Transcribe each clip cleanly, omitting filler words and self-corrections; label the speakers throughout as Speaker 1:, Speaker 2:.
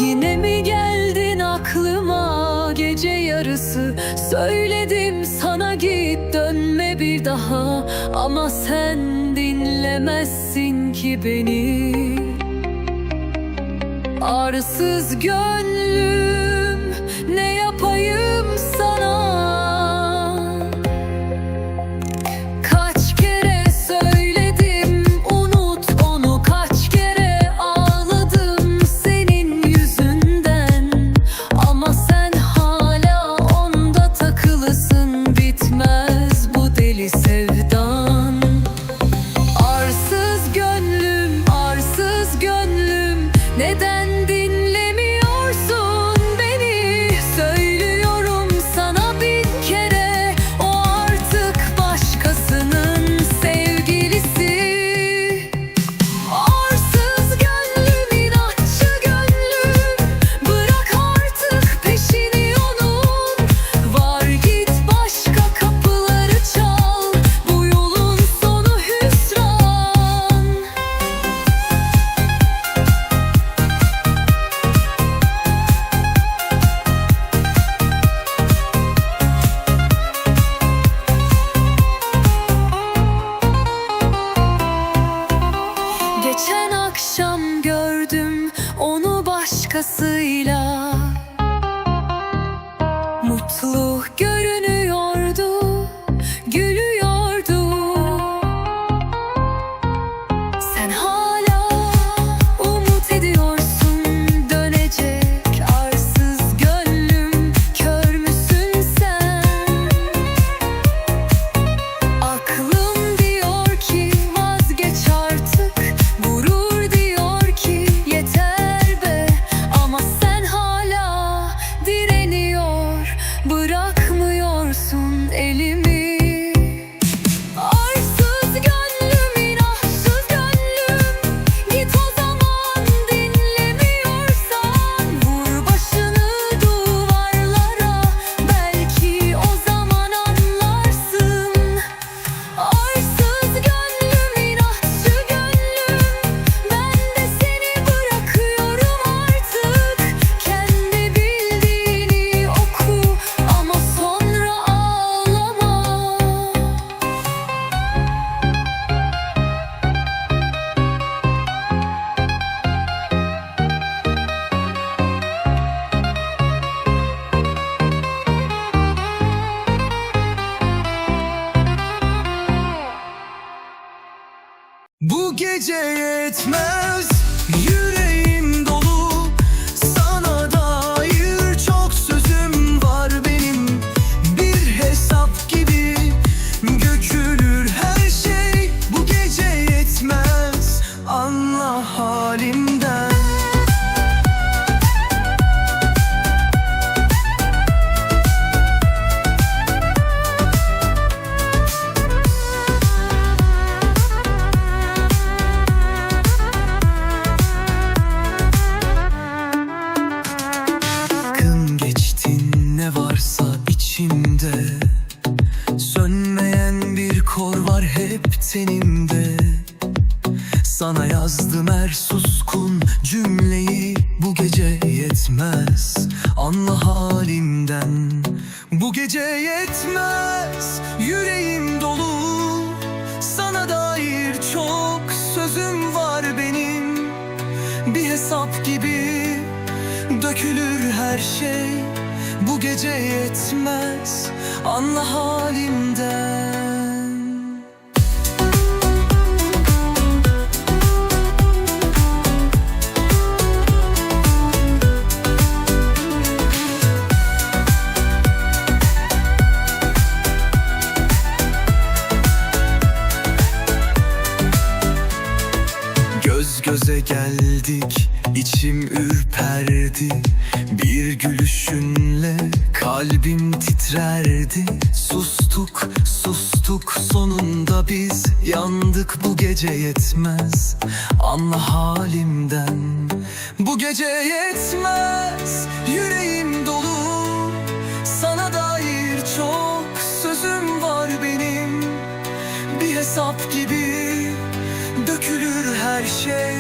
Speaker 1: Yine mi geldin aklıma gece yarısı? Söyledim sana git dönme bir daha, ama sen dinlemezsin ki beni. Arsız gönlüm, ne yapayım sana? Kaç kere söyledim unut onu, kaç kere ağladım senin yüzünden, ama sen hala onda takılısın, bitmez bu deli sevdan. Arsız gönlüm, arsız gönlüm, neden dinlemiyorsun beni? Söylüyorum sana bin kere, o artık başkasının sevgilisi. Arsız gönlüm, inatçı gönlüm, bırak artık peşini onun. Var git başka kapıları çal, bu yolun sonu hüsran. Geçen akşam gördüm onu başkasıyla, mutlu görünüyordu, gülüyordu. Sen hala umut ediyorsun dönecek, arsız gönlüm, kör müsün sen? Aklım diyor ki vazgeç artık, gurur diyor ki yeter be, ama sen hala direniyor, bırakmıyorsun elimi. Arsız gönlüm, inatçı gönlüm, git o zaman dinlemiyorsan, vur başını duvarlara, belki o zaman anlarsın. Arsız gönlüm, inatçı gönlüm, ben de seni bırakıyorum artık. Kendi bildiğini oku ama sonra ağlama.
Speaker 2: Bu gece yetmez, yüreğim dolu, sana dair çok sözüm var benim. Bir hesap gibi dökülür her şey, bu gece yetmez, anla halimden. Akın geçtin ne varsa içimde, sönmeyen bir kor var hep tenimde. Sana yazdım her suskun cümleyi, bu gece yetmez, anla halimden. Bu gece yetmez, yüreğim dolu, sana dair çok sözüm var benim. Bir hesap gibi dökülür her şey, bu gece yetmez, anla halimden. Göz göze geldik, içim ürperdi. Bir gülüşünle kalbim titrerdi. Sustuk, sustuk, sonunda biz yandık. Bu gece yetmez, anla halimden. Bu gece yetmez, yüreğim dolu, sana dair çok sözüm var benim. Bir hesap gibi dökülür her şey,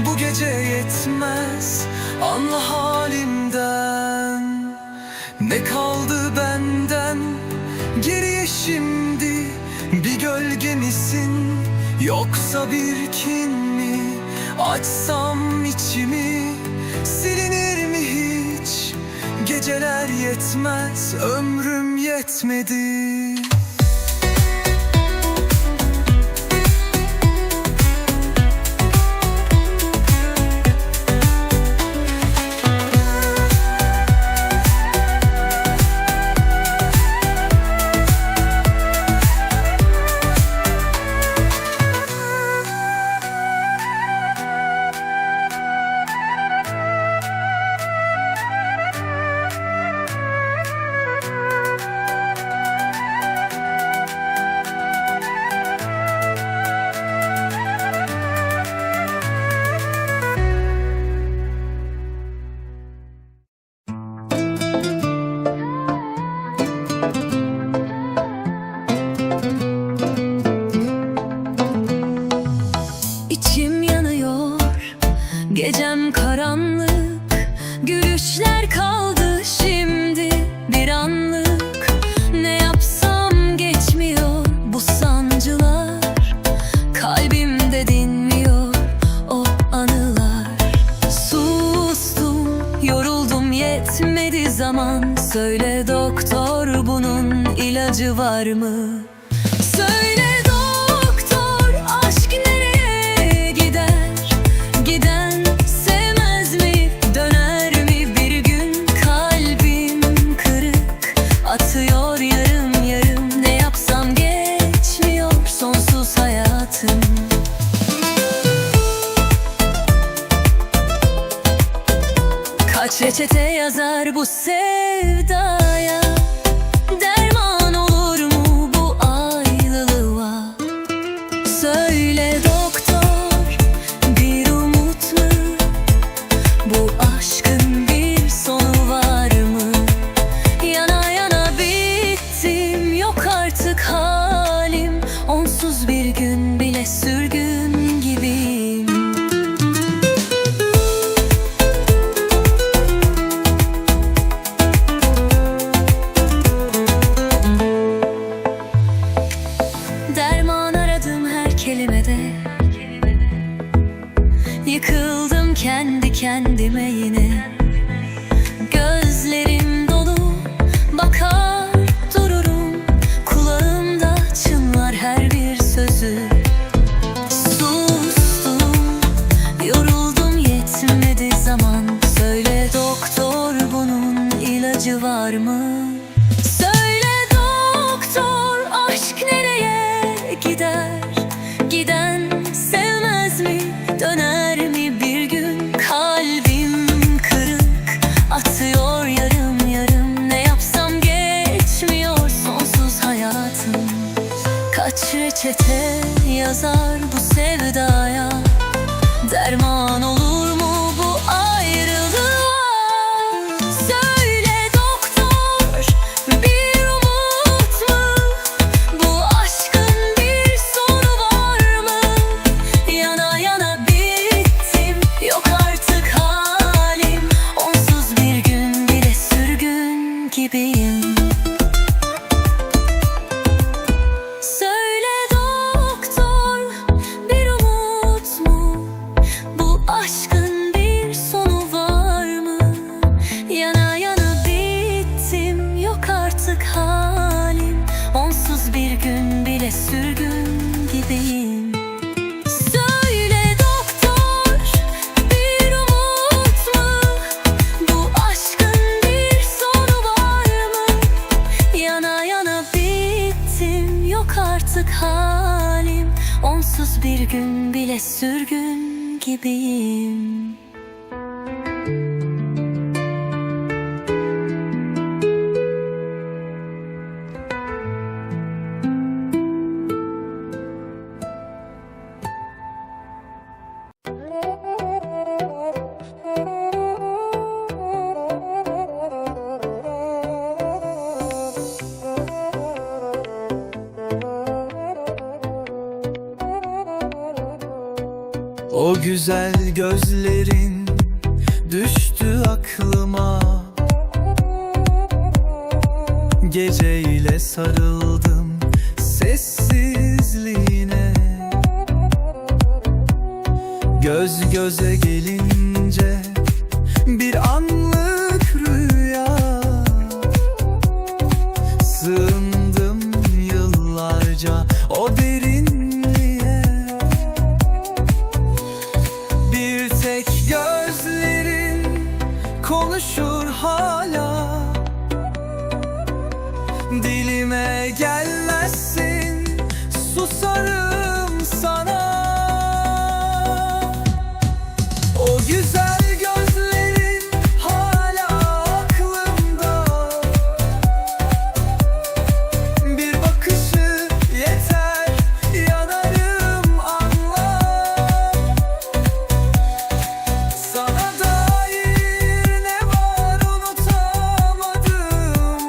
Speaker 2: bu gece yetmez, Anla halimden, ne kaldı benden? Geriye şimdi bir gölge misin, yoksa bir kin mi? Açsam içimi, silinir mi hiç? Geceler yetmez, ömrüm yetmedi.
Speaker 1: İçim yanıyor, gecem karanlık, gülüşler kaldı şimdi bir anlık. Ne yapsam geçmiyor bu sancılar, kalbimde dinmiyor o anılar. Sustum, yoruldum, yetmedi zaman. Söyle doktor, bunun ilacı var mı? Söyle doktor, aşk nereye gider? Giden sevmez mi? Döner mi bir gün? Kalbim kırık, atıyor yarım yarım. Ne yapsam geçmiyor sonsuz hayatım. Kaç reçete yazar bu sevdaya? Derman olur mu bu ayrılığa? Söyle doktor, bir umut mu? Bu aşkın bir sonu var mı? Yana yana bittim, yok artık halim. Onsuz bir gün bile sürgün gibiyim. Derman aradım her kelimede, yıkıldım kendi kendime yine. Gözlerim dolu, bakar dururum, kulağımda çınlar her bir sözü. Sustum, yoruldum, yetmedi zaman. Söyle doktor, bunun ilacı var mı? Söyle doktor, aşk nereye gider? Giden sevmez mi? Döner mi bir gün? Kalbim kırık, atıyor yarım yarım. Ne yapsam geçmiyor sonsuz hayatım. Kaç reçete yazar bu sevdaya? Derman olur mu bu ayrılığa? Söyle doktor, bir umut mu? Bu aşkın bir sonu var mı? Yana yana bittim, yok artık halim. Onsuz bir gün bile sürgün gibiyim. Söyle doktor, bir umut mu? Bu aşkın bir sonu var mı? Yana yana bittim, yok artık halim. Onsuz bir gün bile sürgün gibiyim. Söyle doktor, bir umut mu? Bu aşkın bir sonu var mı? Yana yana bittim, yok artık halim. Onsuz bir gün bile sürgün gibiyim.
Speaker 2: O güzel gözlerin düştü aklıma. Geceyle sarıldım sessizliğine. Göz göze gelince bir anlık rüya. Sığındım yıllarca o derinliğe. Bir tek gözlerin konuşur hala. Dilime gelmezsin, susarım sana. O güzel gözlerin hala aklımda. Bir bakışı yeter, yanarım anla. Sana dair ne var unutamadım.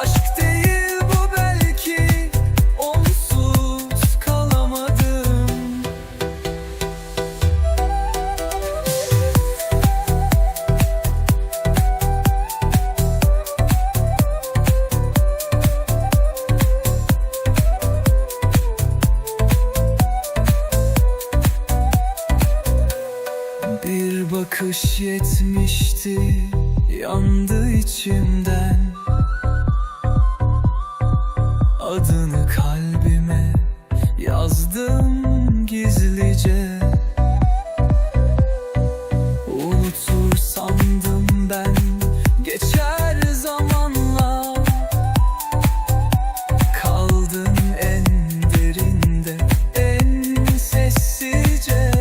Speaker 2: Aşk değil bu belki, onsuz kalamadım. Bir bakış yetmişti, yandı içimden. Adını kalbime yazdım gizlice. Unutur sandım ben, geçer zamanla. Kaldın en derinde, en sessizce.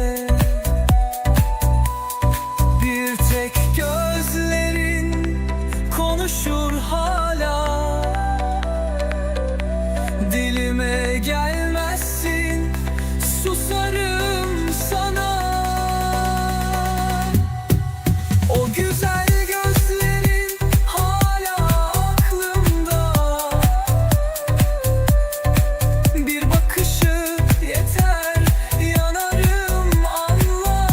Speaker 2: Bir tek gözlerin konuşur hala. Dilime gelmezsin, susarım sana. O güzel gözlerin hala aklımda. Bir bakışı yeter, yanarım anla.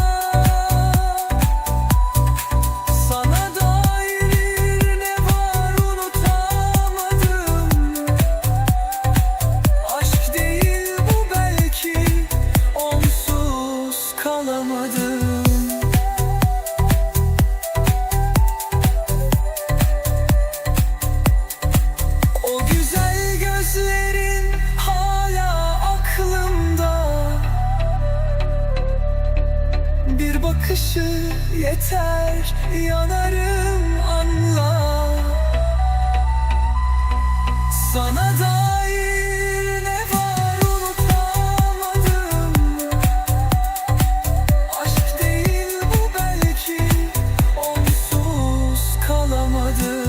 Speaker 2: Sana dair ne var unutamadım. Aşk değil bu belki, onsuz kalamadım. O güzel gözlerin hala aklımda. Bir bakışı yeter, yanarım anla. Sana dair ne var unutamadım. Aşk değil bu belki, onsuz kalamadım.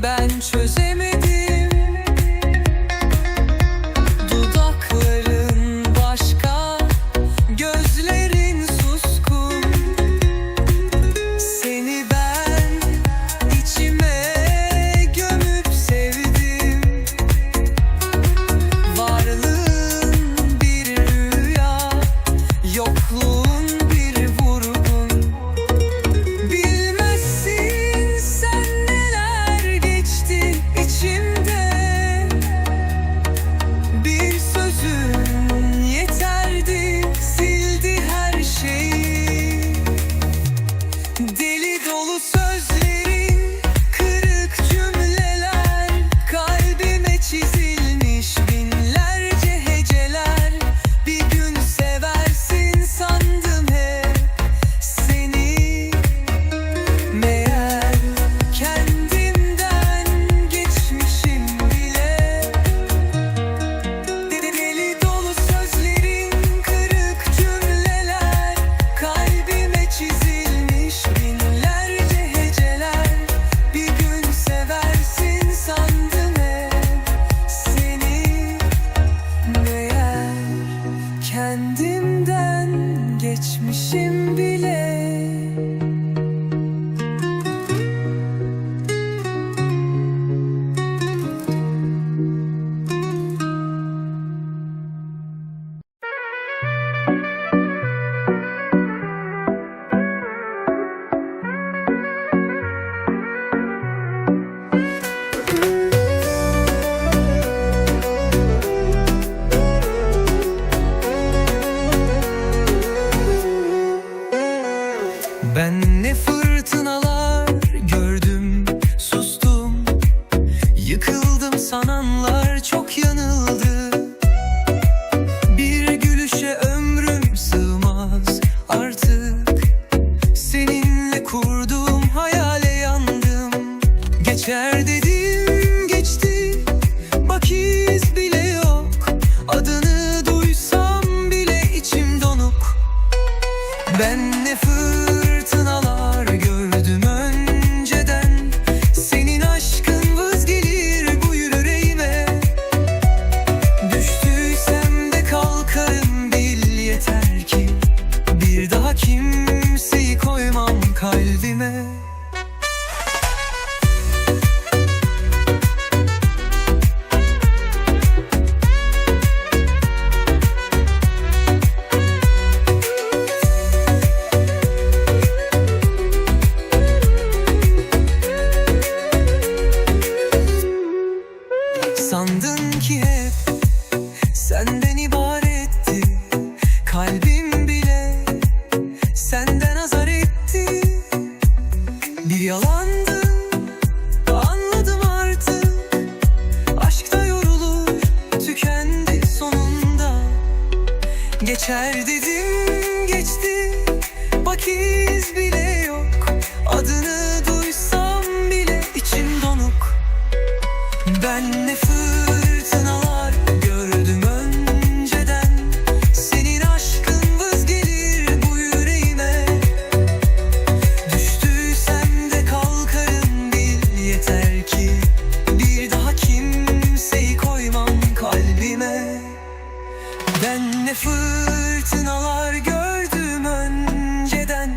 Speaker 2: ben çözemedim. Dudakların başka, gözlerin suskun. Seni ben içime gömüp sevdim. Varlığın bir rüya, yokluğun bir vurgun. Bilmezsin sen neler geçti içimde. Bir sözün yeterdi, sildi her şeyi. Deli dolu sözlerin, kırık cümleler, kalbime çizilmiş binlerce heceler. Bir gün seversin sandım hep seni. Meğer kendimden geçmişim bile. Deli dolu sözlerin, kırık cümleler, kalbime çizilmiş binlerce heceler. Bir gün seversin sandım hep seni. Meğer kendimden geçmişim bile. Ben ne fırtınalar gördüm, sustum. Yıkıldım sananlar çok yanıldı. Bir gülüşe ömrüm sığmaz artık. Seninle kurduğum hayale yandım. Geçer dedim geçti, bak iz bile yok. Adını duysam bile içim donuk. Ben ne fırtınalar gördüm önceden. Senin aşkın vız gelir bu yüreğime. Düştüysem de kalkarım bil yeter ki. Bir daha kimseyi koymam kalbime. Sandın ki hep senden ibaretti. Kalbim bile senden azar etti. Bir yalandın, anladım artık. Aşkta yorulur, tükendi sonunda. Geçer dedim geçti, bak iz bile yok. Adını duysam bile içim donuk. Ben ne fırtınalar gördüm önceden. Senin aşkın vız gelir bu yüreğime. Düştüysem de kalkarım bil yeter ki. Bir daha kimseyi koymam kalbime. Ben ne fırtınalar gördüm önceden.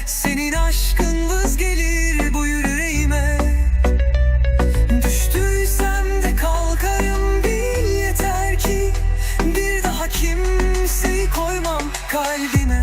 Speaker 2: Senin aşkın vız gelir bu yüreğime. Düştüysem de kalkarım bil yeter ki. Bir daha kimseyi koymam kalbime.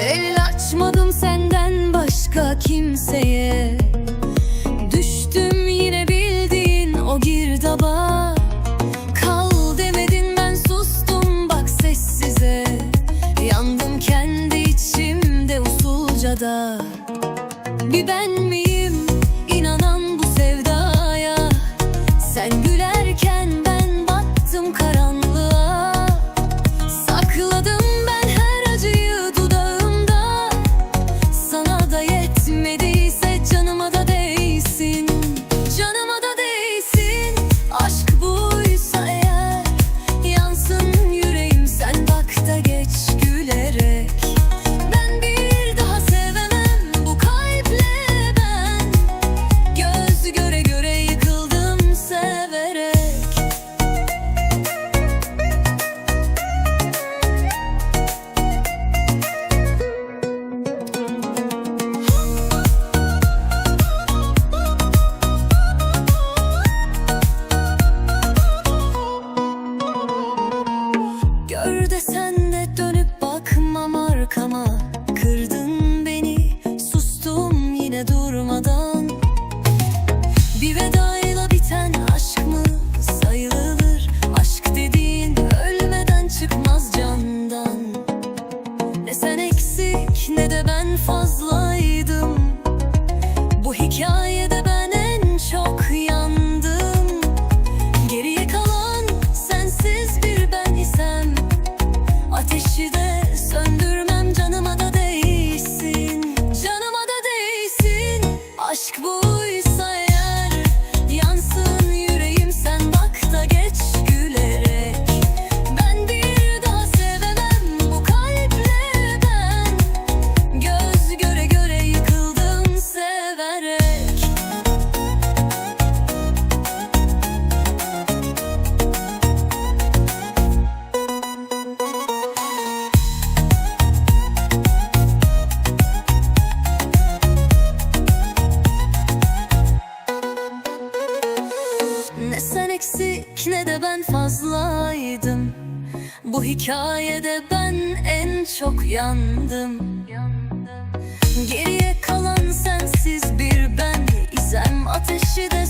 Speaker 1: El açmadım senden başka kimseye. Düştüm yine bildiğin o girdaba. Kal demedin ben sustum bak sessize. Yandım kendi içimde usulcada. Bir ben miyim inanan bu sevdaya? Bir vedayla biten aşk mı sayılır? Aşk dediğin ölmeden çıkmaz candan. Ne sen eksik ne de ben fazlaydım. Bu hikayede ben en çok yandım. Geriye kalan sensiz bir ben isem, ateşi de söndürmem, canıma da değsin, canıma da değsin. Aşk buysa eğer, yansın yüreğim, sen bak da geç gülerek. Ben bir daha sevemem bu kalple ben. Göz göre göre yıkıldım severek. Ne sen eksik ne de ben fazlaydım. Bu hikayede ben en çok yandım. Geriye kalan sensiz bir ben isem, ateşi de